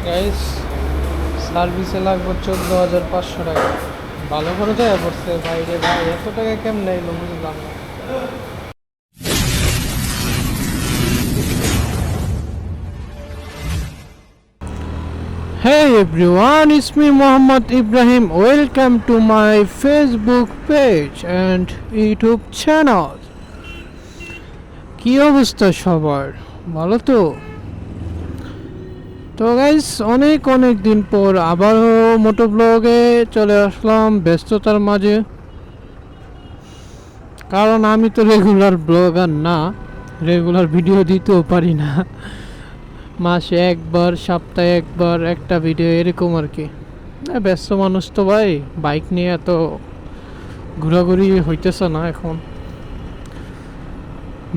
Guys, সার্ভিসে লাগবে 14,500 টাকা। ভালো করে যায় পড়ছে বাইরে ভাই, এত টাকা কেমন এলো বুঝলাম না। Hey everyone, it's me Muhammad Ibrahim. Welcome to my Facebook page and YouTube channel. কি অবস্থা সবার, ভালো তো? তো গাইস, অনেক অনেক দিন পর আবারও মোটো ব্লগে চলে আসলাম ব্যস্ততার মাঝে। কারণ আমি তো রেগুলার ব্লগার না, রেগুলার ভিডিও দিতেও পারি না। মাসে একবার, সপ্তাহে একবার একটা ভিডিও, এরকম আর কি। ব্যস্ত মানুষ তো ভাই, বাইক নিয়ে এত ঘোরাঘুরি হইতেছে না এখন।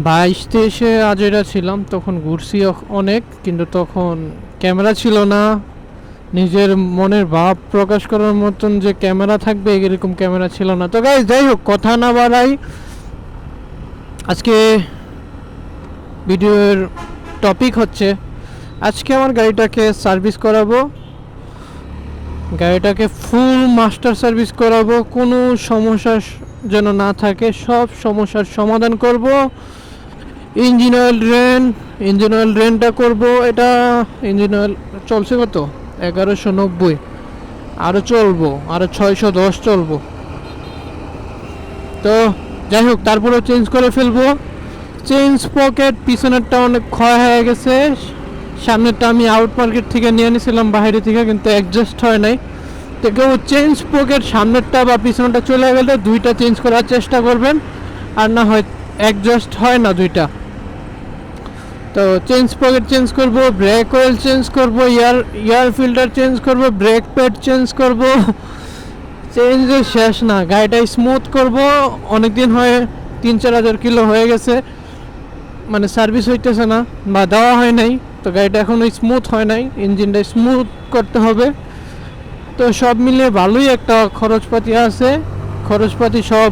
22-23-এ আজেরা ছিলাম, তখন ঘুরছি অনেক, কিন্তু তখন ক্যামেরা ছিল না। নিজের মনের ভাব প্রকাশ করার মতন যে ক্যামেরা থাকবে এরকম ক্যামেরা ছিল না। তো গাইস, যাই হোক, কথা না বাড়াই, আজকে ভিডিওর টপিক হচ্ছে, আজকে আমার গাড়িটাকে সার্ভিস করাবো। গাড়িটাকে ফুল মাস্টার সার্ভিস করাবো, কোনো সমস্যা যেন না থাকে, সব সমস্যার সমাধান করব। ইঞ্জিন অয়েল ড্রেনটা করবো। এটা ইঞ্জিন অয়েল চলছে কত, 1190, আরও চলবো, আরও 610 চলবো। তো যাই হোক, তারপরেও চেঞ্জ করে ফেলবো। চেঞ্জ পকেট পিছনেরটা অনেক ক্ষয় হয়ে গেছে, সামনেরটা আমি আউট মার্কেট থেকে নিয়ে নিয়েছিলাম বাইরে থেকে, কিন্তু অ্যাডজাস্ট হয় নাই। তো কেউ চেঞ্জ পকেট সামনেরটা বা পিছনেরটা চলে গেলে দুইটা চেঞ্জ করার চেষ্টা করবেন, আর না হয় অ্যাডজাস্ট হয় না দুইটা। তো চেঞ্জ পকেট চেঞ্জ করব, ব্রেক অয়েল চেঞ্জ করব, এয়ার ফিল্টার চেঞ্জ করব, ব্রেক প্যাড চেঞ্জ করব। চেঞ্জের শেষ না। গাড়িটা স্মুথ করব, অনেক দিন হয়ে 3-4 হাজার কিলো হয়ে গেছে, মানে সার্ভিস হইতেছে না বা দেওয়া হয় নাই। তো গাড়িটা এখনও স্মুথ হয় নাই, ইঞ্জিনটা স্মুথ করতে হবে। তো সব মিলে ভালোই একটা খরচপাতি আছে। খরচপাতি সব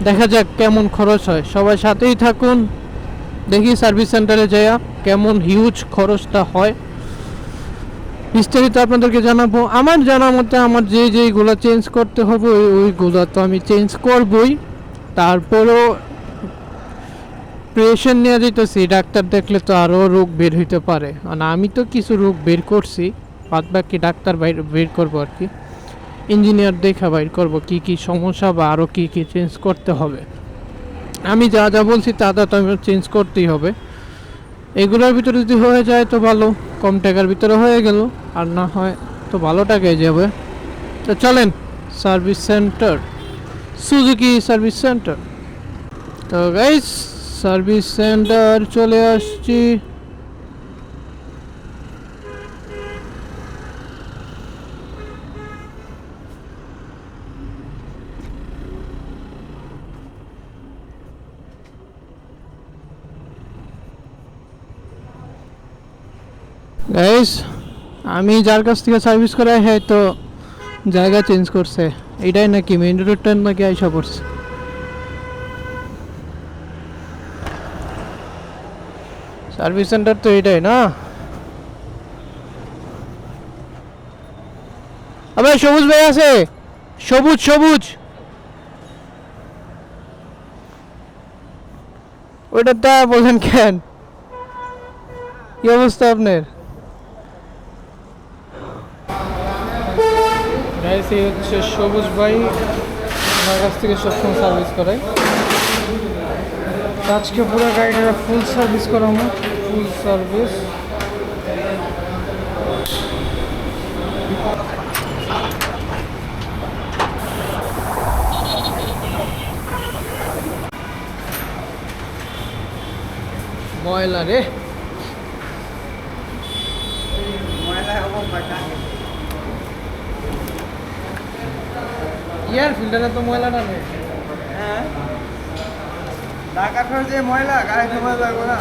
দেখা যাক কেমন খরচ হয়, সবাই সাথেই থাকুন। দেখি সার্ভিস সেন্টারে যাইয়া কেমন হিউজ খরচটা হয়, বিস্তারিত আপনাদেরকে জানাবো। আমার জানা মতে আমার যেইগুলো চেঞ্জ করতে হবে ওইগুলো তো আমি চেঞ্জ করবই। তারপরেও প্রিপারেশন নিয়ে যেতেছি, ডাক্তার দেখলে তো আরও রোগ বের হইতে পারে, মানে আমি তো কিছু রোগ বের করছি, বাদ বাকি ডাক্তার বের করবো আর কি। ইঞ্জিনিয়ার দেখা বাইর করবো কি কি সমস্যা বা আরও কি কি চেঞ্জ করতে হবে। আমি যা যা বলছি তা তো আমি চেঞ্জ করতেই হবে। এগুলোর ভিতরে যদি হয়ে যায় তো ভালো, কম টাকার ভিতরে হয়ে গেল, আর না হয় তো ভালো টাকায় যাবে। তো চলেন service centre, Suzuki service centre. তো গাইস, সার্ভিস সেন্টার চলে আসছি। গাইস, আমি যার কাছ থেকে সার্ভিস করাই, হ্যাঁ তো জায়গা চেঞ্জ করছে। এটাই নাকি মেইন রোডটা নাকি আইসা পড়ছে। সার্ভিস সেন্টার তো এটাই না? আবার সবুজ ভাই আছে, সবুজ সবুজ, ওইটা বলছেন কেন? কি অবস্থা আপনার? গাইস, এই হচ্ছে সবুজ ভাই, আমার কাছ থেকে সবসময় সার্ভিস করাই। আজকে পুরো গাড়িটা ফুল সার্ভিস করাবো, ফুল সার্ভিস। ময়লা রে, ইয়ার ফিল্টারে তো ময়লাটা নেই। হ্যাঁ, ঢাকা শহর যে ময়লা, গাড়িতে ময়লা লাগবে না।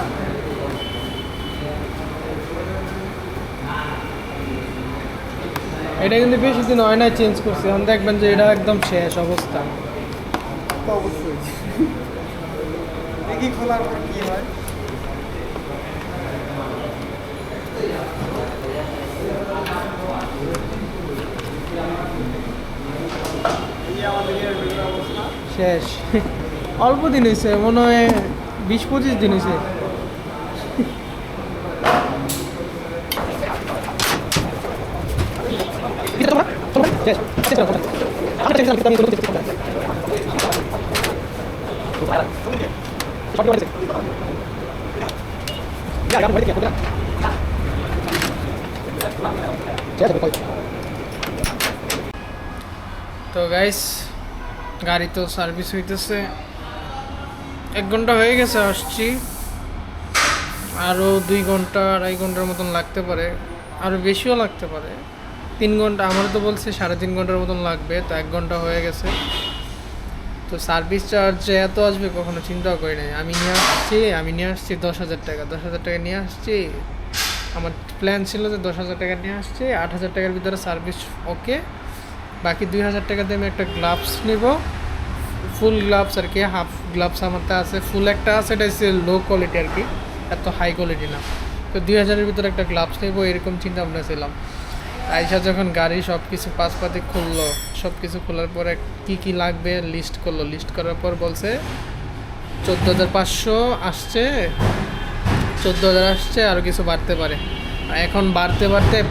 এটা কিন্তু বেশি দিন হয় না চেঞ্জ করছি, এখন দেখবেন যে এটা একদম শেষ অবস্থা। তো অবশ্যই দেখি খোলার পর কি হয়। শেষ। অল্প দিন হয়েছে, মনে হয় 20-25 দিন হয়েছে। তো গাইস, গাড়ি তো সার্ভিস হইতেছে, 1 ঘন্টা হয়ে গেছে আসছি, আরও 2 ঘন্টা 2.5 ঘন্টার মতন লাগতে পারে, আরও বেশিও লাগতে পারে। 3 ঘন্টা, আমার তো বলছে 3.5 ঘন্টার মতন লাগবে, তো 1 ঘন্টা হয়ে গেছে। তো সার্ভিস চার্জ যে এত আসবে কখনো চিন্তাও করি নাই। আমি নিয়ে আসছি 10,000 টাকা, 10,000 টাকা নিয়ে আসছি। আমার প্ল্যান ছিল যে 10,000 টাকা নিয়ে আসছি, 8,000 টাকার ভিতরে সার্ভিস ওকে, বাকি 2,000 টাকা দিয়ে আমি একটা গ্লাভস নিব, ফুল গ্লাভস আর কি। হাফ গ্লাভস আমারটা আছে, ফুল একটা আছে, এটা হচ্ছে লো কোয়ালিটি আর কি, এত হাই কোয়ালিটি না। তো 2,000-এর ভিতরে একটা গ্লাভস নেবো, এরকম চিন্তা ভাবনা ছিলাম। আইসা যখন গাড়ি সব কিছু পাতি খুললো, সব কিছু খোলার পরে কী কী লাগবে লিস্ট করলো, লিস্ট করার পর বলছে 14,500 আসছে, 14,000 আসছে, আরও কিছু বাড়তে পারে। এখন বাড়তে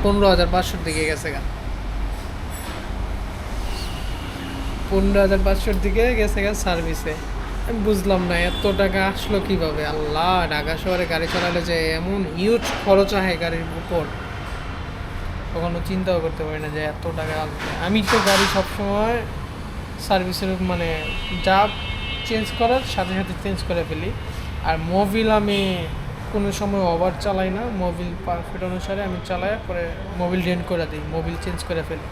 15,500-র দিকে গেছে গা, 15,500-র দিকে গেছে গা সার্ভিসে। আমি বুঝলাম না এত টাকা আসলো কীভাবে। আল্লাহ, ঢাকা শহরে গাড়ি চালালে যে এমন হিউজ খরচ হয় গাড়ির উপর, কখনো চিন্তাও করতে পারি না যে এত টাকা আসবে। আমি তো গাড়ি সবসময় সার্ভিসের মানে যা চেঞ্জ করার সাথে সাথে চেঞ্জ করে ফেলি। আর মোবিল আমি কোনো সময় ওভার চালাই না, মোবিল পারফেক্ট অনুসারে আমি চালাই, পরে মোবিল ডেন্ট করে দিই, মোবিল চেঞ্জ করে ফেলি।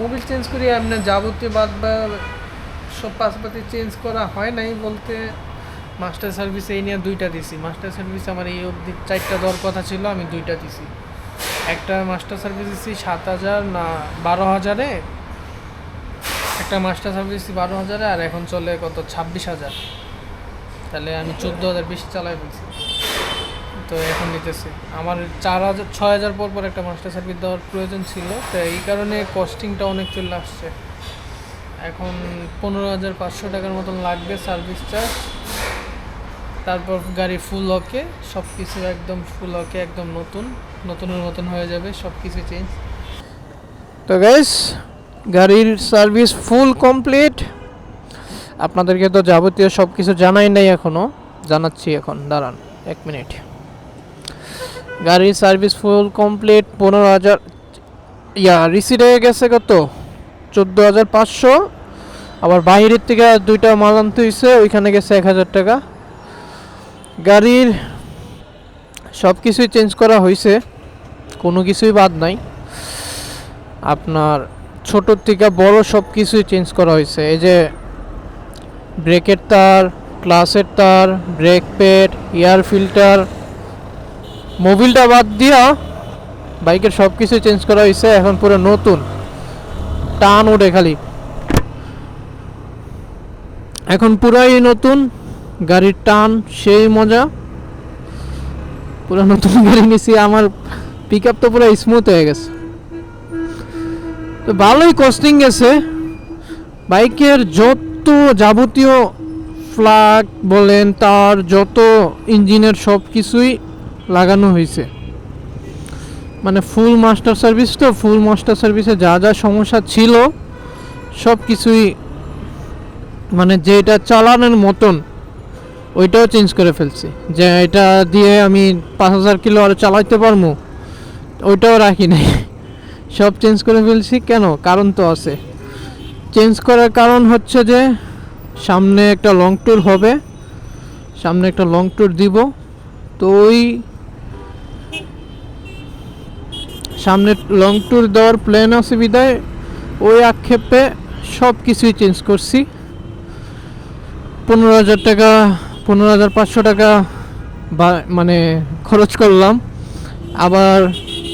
মোবিল চেঞ্জ করি, আপনার যাবতীয় বাদ বা সব পাশাপাশি চেঞ্জ করা হয় নাই বলতে, মাস্টার সার্ভিসে এই নিয়ে 2টা দিছি। মাস্টার সার্ভিস আমার এই অবধি 4টা দেওয়ার কথা ছিল, আমি 2টা দিছি। একটা মাস্টার সার্ভিস দিচ্ছি 7,000 না 12,000-এ, একটা মাস্টার সার্ভিস 12,000-এ, আর এখন চলে কত 26,000। তাহলে আমি 14,000 বেশি চালাই ফেলছি। তো এখন নিতেছি আমার 6,000 পর একটা মাস্টার সার্ভিস দেওয়ার প্রয়োজন ছিল, তো এই কারণে কস্টিংটা অনেক চলে আসছে। এখন 15,500 টাকার মতন লাগবে সার্ভিস চার্জ। তারপর গাড়ি ফুল ওকে, সব কিছু একদম ফুল ওকে, একদম নতুনের মতন হয়ে যাবে, সব কিছু চেঞ্জ। তো গাইস, গাড়ির সার্ভিস ফুল কমপ্লিট। আপনাদেরকে তো যাবতীয় সব কিছু জানাই নাই, এখনও জানাচ্ছি। এখন দাঁড়ান 1 মিনিট। গাড়ির সার্ভিস ফুল কমপ্লিট, 15,000 রিসিট হয়ে গেছে কত 14,500। আবার বাইরের থেকে 2টা মাল আনতে হয়েছে, ওইখানে গেছে 1,000 টাকা। গাড়ির সব কিছুই চেঞ্জ করা হয়েছে, কোনো কিছুই বাদ নাই। আপনার ছোটোর থেকে বড় সব কিছুই চেঞ্জ করা হয়েছে। এই যে ব্রেকের তার, ক্লাসের তার, ব্রেক প্যাড, এয়ার ফিল্টার, মোবিলটা বাদ দিয়া বাইকের সব কিছু চেঞ্জ করা হয়েছে। এখন পুরো নতুন, টান ওঠে খালি, এখন পুরাই নতুন গাড়ির টান, সেই মজা। পুরো নতুন গাড়ি নিছি, আমার পিক আপ তো পুরো স্মুথ হয়ে গেছে। তো ভালোই কস্টিং গেছে। বাইকের যত যাবতীয় ফ্ল্যাগ বলেন, তার যত ইঞ্জিনের সব কিছুই লাগানো হয়েছে। মানে ফুল মাস্টার সার্ভিস, তো ফুল মাস্টার সার্ভিসে যা যা সমস্যা ছিল সব কিছুই, মানে যেটা চালানোর মতন ওইটাও চেঞ্জ করে ফেলছি। যে এটা দিয়ে আমি 5,000 কিলো আর চালাইতে পারবো, ওইটাও রাখি নাই, সব চেঞ্জ করে ফেলছি। কেন? কারণ তো আছে। চেঞ্জ করার কারণ হচ্ছে যে সামনে একটা লং ট্যুর হবে, সামনে একটা লং ট্যুর দিব, তো ওই সামনে লং ট্যুর দেওয়ার প্ল্যান আছে বিদায় ওই আক্ষেপে সব কিছুই চেঞ্জ করছি। 15,000 টাকা, 15,500 টাকা মানে খরচ করলাম। আবার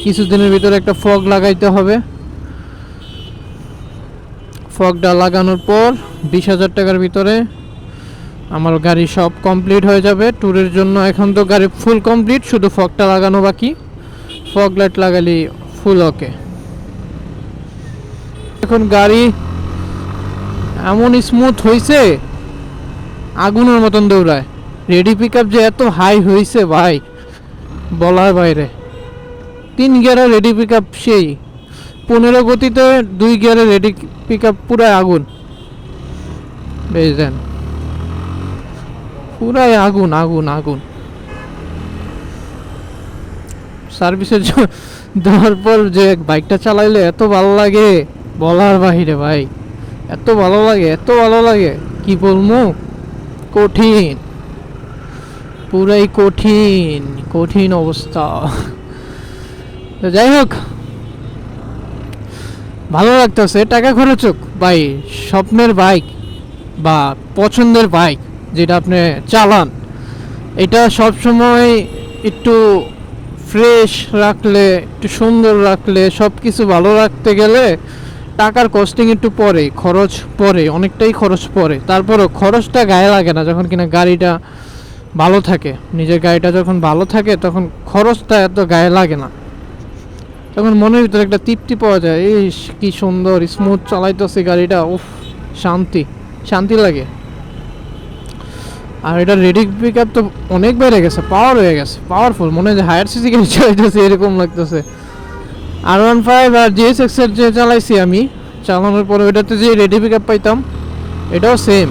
কিছুদিনের ভিতরে একটা ফগ লাগাইতে হবে। ফগটা লাগানোর পর 20,000 টাকার ভিতরে আমার গাড়ি সব কমপ্লিট হয়ে যাবে ট্যুরের জন্য। এখন তো গাড়ি ফুল কমপ্লিট, শুধু ফগটা লাগানো বাকি। ফগ লাইট লাগালি ফুল ওকে। এখন গাড়ি এমন স্মুথ হয়েছে, আগুনের মতন দৌড়ায়। রেডি পিক আপ যে এত হাই হয়েছে ভাই, বলার বাইরে। 3 গিয়ারে রেডি পিক আপ সেই 15 গতিতে 2 গিয়ারে রেডি পিক আপ পুরাই আগুন। বেশ দেন, পুরাই আগুন আগুন আগুন। সার্ভিসের দেওয়ার পর যে বাইকটা চালাইলে এত ভালো লাগে, বলার বাহিরে ভাই। এত ভালো লাগে, এত ভালো লাগে, কি বলবো, কঠিন, পুরাই কঠিন কঠিন অবস্থা। তো যাই হোক, ভালো লাগতেছে। টাকা খরচ হোক ভাই, স্বপ্নের বাইক বা পছন্দের বাইক যেটা আপনি চালান, এটা সব সময় একটু ফ্রেশ রাখলে, একটু সুন্দর রাখলে, সব কিছু ভালো রাখতে গেলে টাকার কস্টিং একটু পরে, খরচ পরে, অনেকটাই খরচ পরে। তারপরও খরচটা গায়ে লাগে না যখন কিনা গাড়িটা ভালো থাকে। নিজের গাড়িটা যখন ভালো থাকে তখন খরচটা এত গায়ে লাগে না, তখন মনের ভিতরে একটা তৃপ্তি পাওয়া যায়। ইস কি সুন্দর স্মুথ চালাইতেছে গাড়িটা, উফ, শান্তি শান্তি লাগে। আর এটা রেডি পিক আপ তো অনেক বেড়ে গেছে, পাওয়ার হয়ে গেছে, পাওয়ারফুল, মনে হয় হায়ার সিসি গাড়ি চালাইতেছে এরকম লাগতেছে। R15 আর GSX এর যে চালাইছি আমি, চালানোর পরে ওইটাতে যে রেডি পিক আপ পাইতাম, এটাও সেম,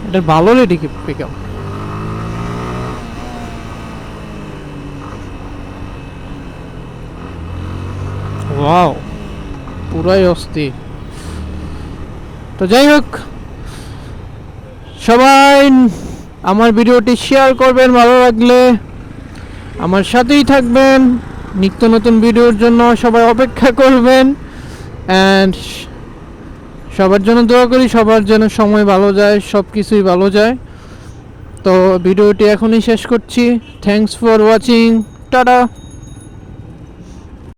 এটা ভালো রেডি পিক আপ। ওয়াও, পুরাই অস্থির। তো যাই হোক, সবাই আমার ভিডিওটি শেয়ার করবেন, ভালো লাগলে আমার সাথেই থাকবেন, নিত্য নতুন ভিডিওর জন্য সবাই অপেক্ষা করবেন। অ্যান্ড সবার জন্য দোয়া করি, সবার যেন সময় ভালো যায়, সব কিছুই ভালো যায়। তো ভিডিওটি এখনই শেষ করছি। Thanks for watching, tata.